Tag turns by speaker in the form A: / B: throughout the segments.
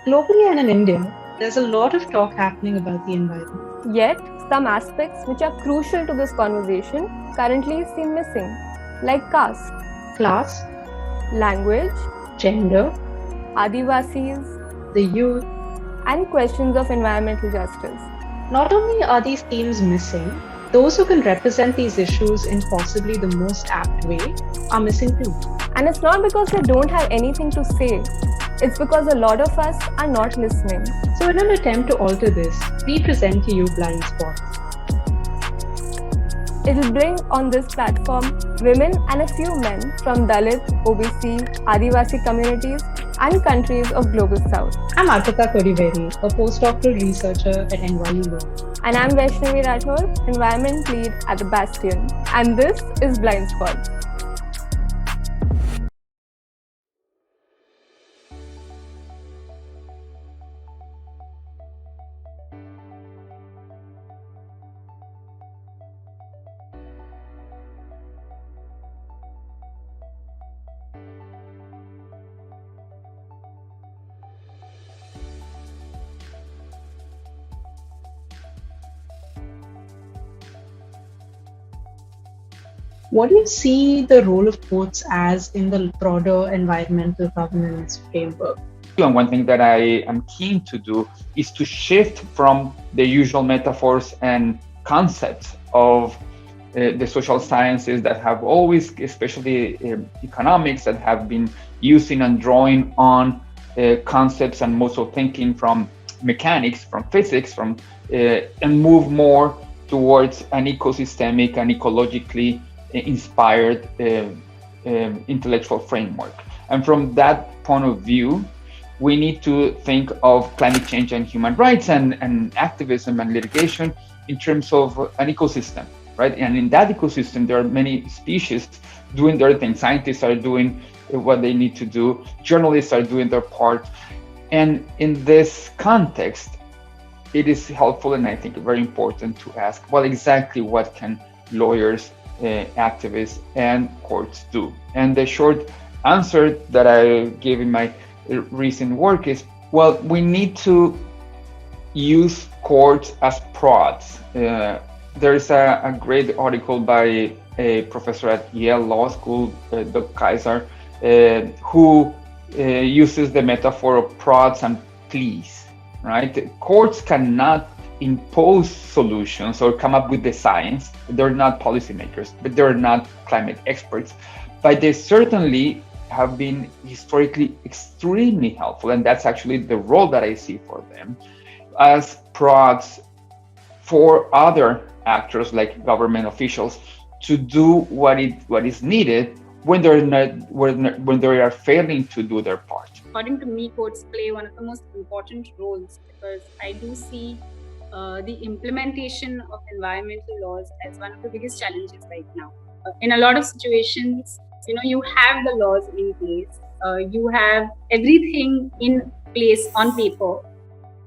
A: Globally and in India, there's a lot of talk happening about the environment.
B: Yet, some aspects which are crucial to this conversation currently seem missing, like caste,
A: Class,
B: language,
A: gender,
B: Adivasis,
A: the youth.
B: and questions of environmental justice.
A: Not only are these themes missing, those who can represent these issues in possibly the most apt way are missing too.
B: And it's not because they don't have anything to say, it's because a lot of us are not listening.
A: So, in an attempt to alter this, we present to you Blindspots.
B: It'll bring on this platform women and a few men from Dalit, OBC, Adivasi communities and countries of Global South.
A: I'm Arpitha Kodiveri, a postdoctoral researcher at NYU Center.
B: And I'm Vaishnavi Rathore, environment lead at the Bastion. And this is Blindspots.
A: What do you see the role of courts as in the broader environmental governance framework?
C: And one thing that I am keen to do is to shift from the usual metaphors and concepts of the social sciences that have always, especially economics, that have been using and drawing on concepts and modes of thinking from mechanics, from physics, and move more towards an ecosystemic and ecologically inspired intellectual framework. And from that point of view, we need to think of climate change and human rights and activism and litigation in terms of an ecosystem, right? And in that ecosystem, there are many species doing their thing. Scientists are doing what they need to do. Journalists are doing their part. And in this context, it is helpful and I think very important to ask, well, exactly what can lawyers, activists, and courts do? And the short answer that I gave in my recent work is, well, we need to use courts as prods. There is a great article by a professor at Yale Law School, Dr. Cesar, who uses the metaphor of prods and pleas, right? Courts cannot impose solutions or come up with the science. They're not policymakers, but they're not climate experts. But they certainly have been historically extremely helpful, and that's actually the role that I see for them as prods for other actors like government officials to do what is needed when they are failing to do their part.
D: According to me, courts play one of the most important roles because I do see the implementation of environmental laws as one of the biggest challenges right now. In a lot of situations, you have the laws in place, you have everything in place on paper,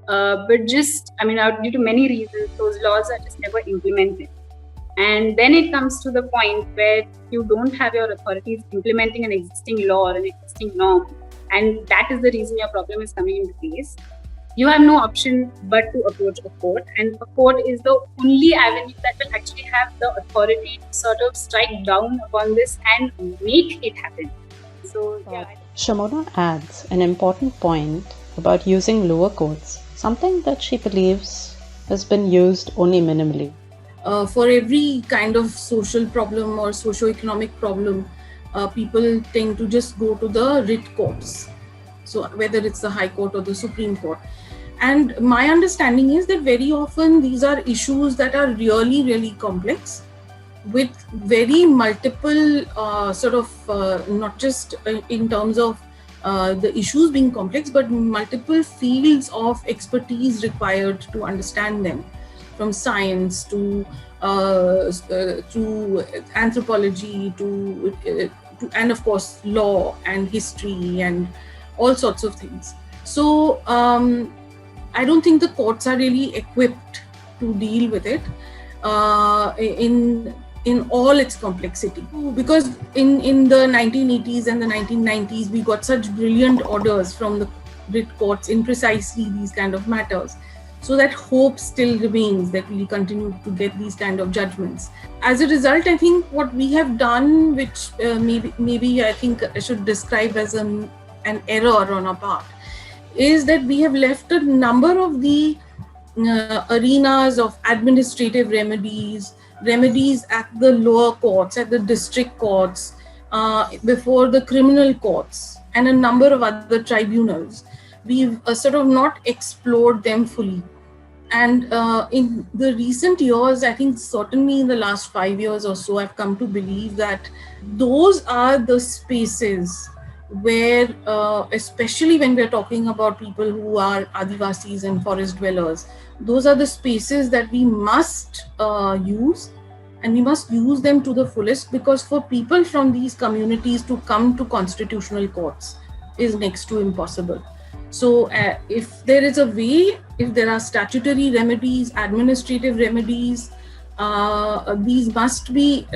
D: but due to many reasons, those laws are just never implemented. And then it comes to the point where you don't have your authorities implementing an existing law or an existing norm, and that is the reason your problem is coming into place. You have no option but to approach a court, and a court is the only avenue that will actually have the authority to sort of strike down upon this and make it happen. So, yeah.
E: Shomona adds an important point about using lower courts, something that she believes has been used only minimally.
F: For every kind of social problem or socio-economic problem, people tend to just go to the writ courts. So whether it's the High Court or the Supreme Court. And my understanding is that very often these are issues that are really, really complex with very multiple not just in terms of the issues being complex, but multiple fields of expertise required to understand them, from science to anthropology to and of course law and history and all sorts of things. So I don't think the courts are really equipped to deal with it in all its complexity. Because in the 1980s and the 1990s, we got such brilliant orders from the writ courts in precisely these kind of matters. So that hope still remains that we'll continue to get these kind of judgments. As a result, I think what we have done, which maybe I think I should describe as an error on our part, is that we have left a number of the arenas of administrative remedies at the lower courts, at the district courts, before the criminal courts, and a number of other tribunals. We've sort of not explored them fully. And in the recent years, I think certainly in the last 5 years or so, I've come to believe that those are the spaces where, especially when we're talking about people who are Adivasis and forest dwellers, those are the spaces that we must use, and we must use them to the fullest, because for people from these communities to come to constitutional courts is next to impossible. So if there is a way, if there are statutory remedies, administrative remedies, these must be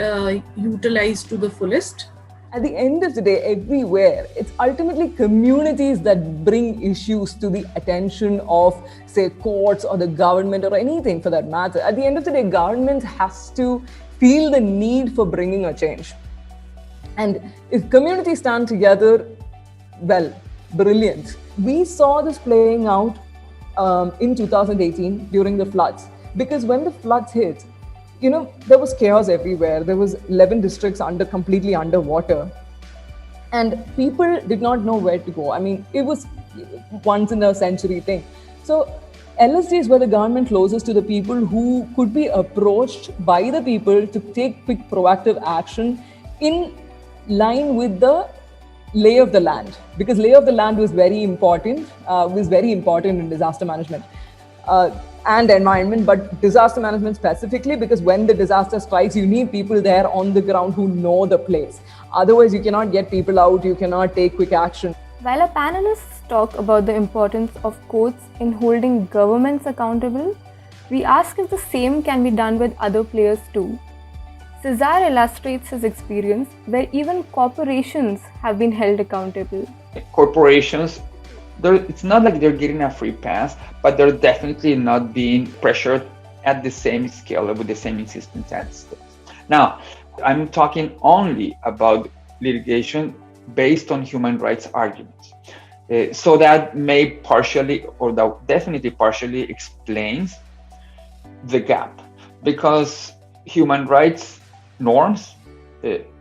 F: utilized to the fullest.
G: At the end of the day, everywhere, it's ultimately communities that bring issues to the attention of, say, courts or the government or anything for that matter. At the end of the day, government has to feel the need for bringing a change. And if communities stand together, well, brilliant. We saw this playing out in 2018 during the floods, because when the floods hit, there was chaos everywhere. There was 11 districts completely underwater, and people did not know where to go. I mean, it was once in a century thing. So LSDs were the government closest to the people, who could be approached by the people to take quick proactive action in line with the lay of the land, because lay of the land was very important in disaster management and environment, but disaster management specifically, because when the disaster strikes, you need people there on the ground who know the place. Otherwise, you cannot get people out, you cannot take quick action.
B: While our panelists talk about the importance of courts in holding governments accountable, we ask if the same can be done with other players too. Cesar illustrates his experience where even corporations have been held accountable.
C: Corporations, it's not like they're getting a free pass, but they're definitely not being pressured at the same scale with the same insistence as states. Now, I'm talking only about litigation based on human rights arguments. So that may partially, or that definitely partially explains the gap, because human rights norms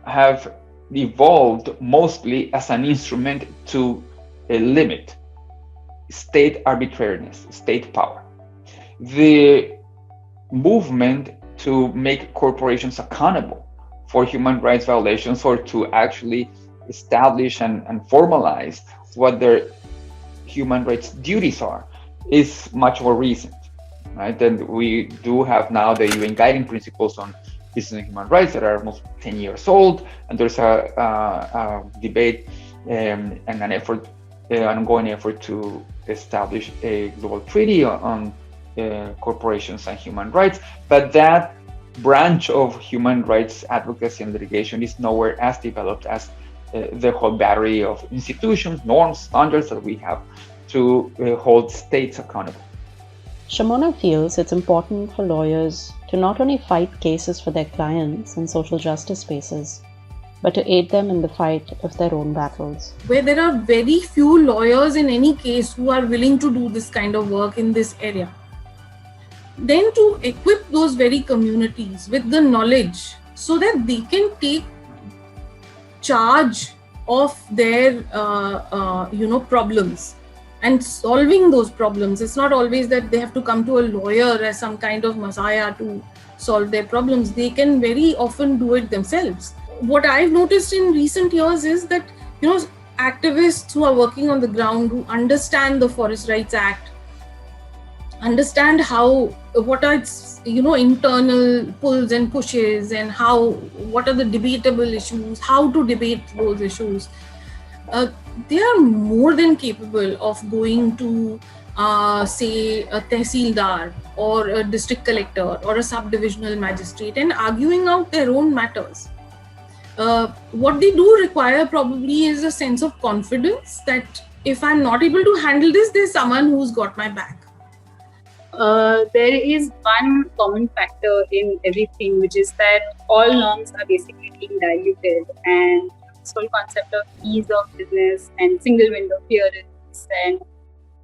C: have evolved mostly as an instrument to limit state arbitrariness, state power. The movement to make corporations accountable for human rights violations, or to actually establish and formalize what their human rights duties are, is much more recent, right? And we do have now the UN guiding principles on business and human rights that are almost 10 years old, and there's a debate and an ongoing effort to establish a global treaty on corporations and human rights. But that branch of human rights advocacy and litigation is nowhere as developed as the whole battery of institutions, norms, standards that we have to hold states accountable.
E: Shomona feels it's important for lawyers to not only fight cases for their clients in social justice spaces, but to aid them in the fight of their own battles.
F: Where there are very few lawyers in any case who are willing to do this kind of work in this area, then to equip those very communities with the knowledge so that they can take charge of their problems and solving those problems. It's not always that they have to come to a lawyer as some kind of messiah to solve their problems. They can very often do it themselves. What I've noticed in recent years is that, activists who are working on the ground, who understand the Forest Rights Act, understand what are its, internal pulls and pushes, and what are the debatable issues, how to debate those issues. They are more than capable of going to, say, a tehsildar or a district collector or a subdivisional magistrate and arguing out their own matters. What they do require probably is a sense of confidence that if I'm not able to handle this, there's someone who's got my back.
D: There is one common factor in everything, which is that all norms are basically being diluted, and this whole concept of ease of business and single window theories and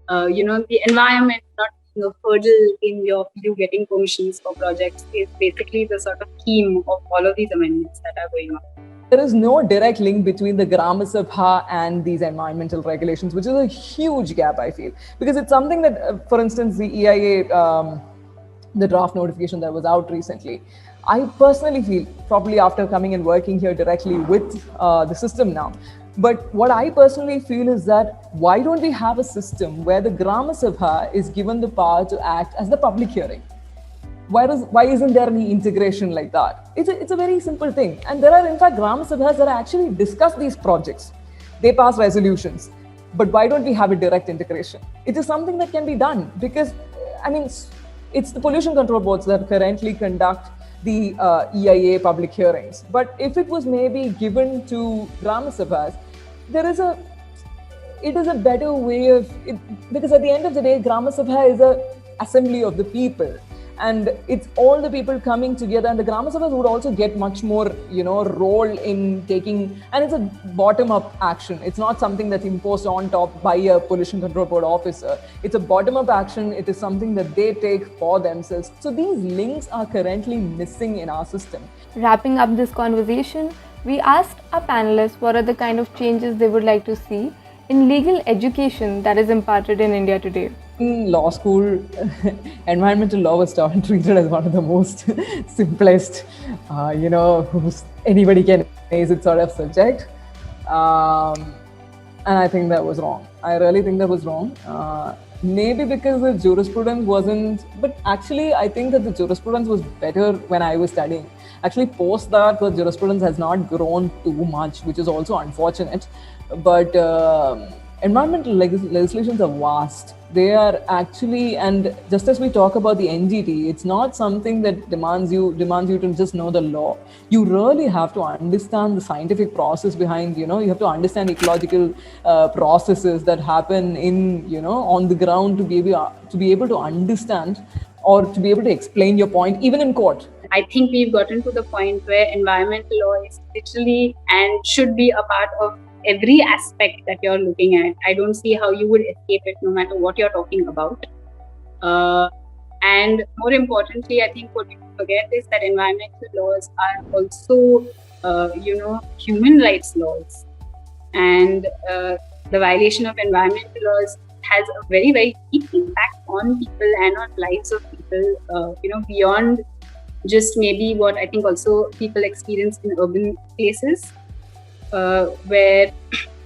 D: the environment not being a hurdle in you getting permissions for projects is basically the sort of theme of all of these amendments that are going on.
G: There is no direct link between the Grama Sabha and these environmental regulations, which is a huge gap, I feel. Because it's something that, for instance, the EIA, the draft notification that was out recently, I personally feel, probably after coming and working here directly with the system now, but what I personally feel is that why don't we have a system where the Grama Sabha is given the power to act as the public hearing? Why isn't there any integration like that? It's a very simple thing. And there are, in fact, Grama Sabhas that actually discuss these projects. They pass resolutions. But why don't we have a direct integration? It is something that can be done because, it's the pollution control boards that currently conduct the EIA public hearings. But if it was maybe given to Grama Sabhas, it is a better way of it, because at the end of the day, Grama Sabha is a assembly of the people. And it's all the people coming together, and the Grama Sabhas would also get much more, role in taking, and it's a bottom-up action. It's not something that's imposed on top by a pollution control board officer. It's a bottom-up action. It is something that they take for themselves. So these links are currently missing in our system.
B: Wrapping up this conversation, we asked our panelists what are the kind of changes they would like to see in legal education that is imparted in India today.
G: In law school, environmental law was treated as one of the most simplest, anybody can ace it sort of subject. And I think that was wrong. I really think that was wrong. Maybe because the jurisprudence wasn't, but actually I think that the jurisprudence was better when I was studying. Actually, post that, the jurisprudence has not grown too much, which is also unfortunate. But environmental legislations are vast. They are actually, and just as we talk about the NGT, it's not something that demands you to just know the law. You really have to understand the scientific process behind, you have to understand ecological processes that happen in, on the ground to be able to understand or to be able to explain your point, even in court.
D: I think we've gotten to the point where environmental law is literally and should be a part of every aspect that you're looking at. I don't see how you would escape it no matter what you're talking about. And more importantly, I think what we forget is that environmental laws are also, human rights laws. And the violation of environmental laws has a very, very deep impact on people and on lives of people, beyond just maybe what I think also people experience in urban places. Where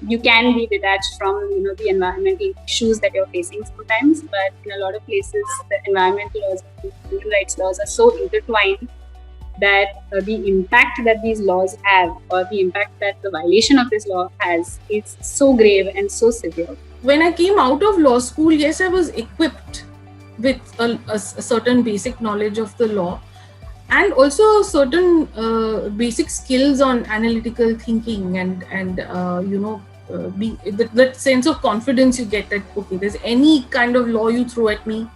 D: you can be detached from the environmental issues that you're facing sometimes, but in a lot of places the environmental laws and human rights laws are so intertwined that the impact that these laws have, or the impact that the violation of this law has, is so grave and so severe.
F: When I came out of law school, yes, I was equipped with a certain basic knowledge of the law, and also certain basic skills on analytical thinking and that sense of confidence you get that, okay, there's any kind of law you throw at me,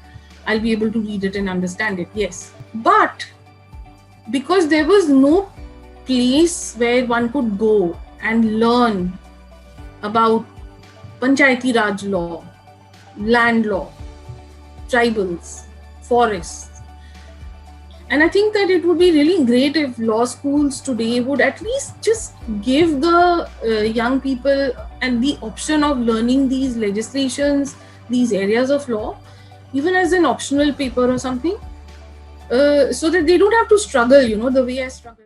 F: I'll be able to read it and understand it, yes. But because there was no place where one could go and learn about Panchayati Raj law, land law, tribals, forests. And I think that it would be really great if law schools today would at least just give the young people and the option of learning these legislations, these areas of law, even as an optional paper or something, so that they don't have to struggle, the way I struggled.